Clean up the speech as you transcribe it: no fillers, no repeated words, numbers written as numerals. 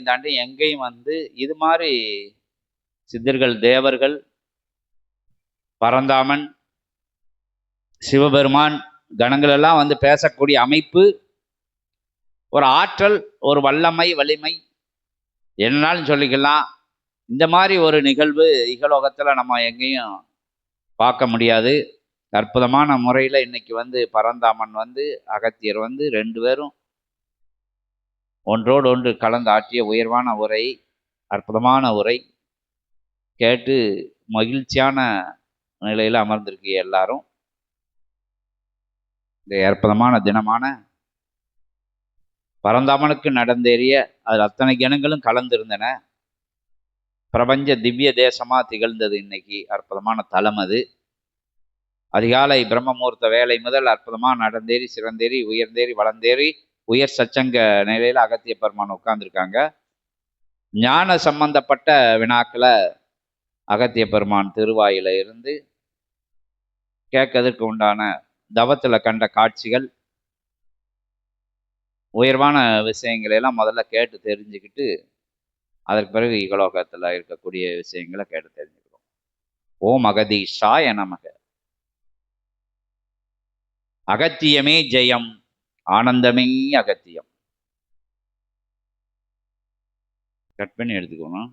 தாண்டி எங்கேயும் வந்து இது மாதிரி சித்தர்கள், தேவர்கள், பரந்தாமன், சிவபெருமான், கணங்கள் எல்லாம் வந்து பேசக்கூடிய அமைப்பு, ஒரு ஆற்றல், ஒரு வல்லமை, வலிமை என்னாலும் சொல்லிக்கலாம். இந்த மாதிரி ஒரு நிகழ்வு இகலோகத்தில் நம்ம எங்கேயும் பார்க்க முடியாது. அற்புதமான முறையில் இன்னைக்கு வந்து பரந்தாமன் வந்து அகத்தியர் வந்து 2 பேரும் ஒன்றோடு ஒன்று கலந்து ஆற்றிய உயர்வான உரை, அற்புதமான உரை கேட்டு மகிழ்ச்சியான நிலையில் அமர்ந்திருக்கீங்க எல்லாரும். இந்த அற்புதமான தினமான பரந்தாமனுக்கு நடந்தேறிய அதில் அத்தனை கணங்களும் கலந்திருந்தன. பிரபஞ்ச திவ்ய தேசமா திகழ்ந்தது. இன்னைக்கு அற்புதமான தலம் அது. அதிகாலை பிரம்மமுகூர்த்த வேலை முதல் அற்புதமாக நடந்தேறி, சிறந்தேறி, உயர்ந்தேறி, வளர்ந்தேறி, உயர் சச்சங்க நிலையில் அகத்திய பெருமான் உட்கார்ந்துருக்காங்க. ஞான சம்பந்தப்பட்ட வினாக்களை அகத்திய பெருமான் திருவாயில இருந்து கேட்கறதுக்கு உண்டான தவத்தில் கண்ட காட்சிகள், உயர்வான விஷயங்களை எல்லாம் முதல்ல கேட்டு தெரிஞ்சுக்கிட்டு அதற்கு பிறகு இகலோகத்தில் இருக்கக்கூடிய விஷயங்களை கேட்டு தெரிஞ்சுக்கிறோம். ஓம் அகதீஷாய நமக. அகத்தியமே ஜெயம், ஆனந்தமே அகத்தியம். கட் பண்ணி எடுத்துக்கணும்.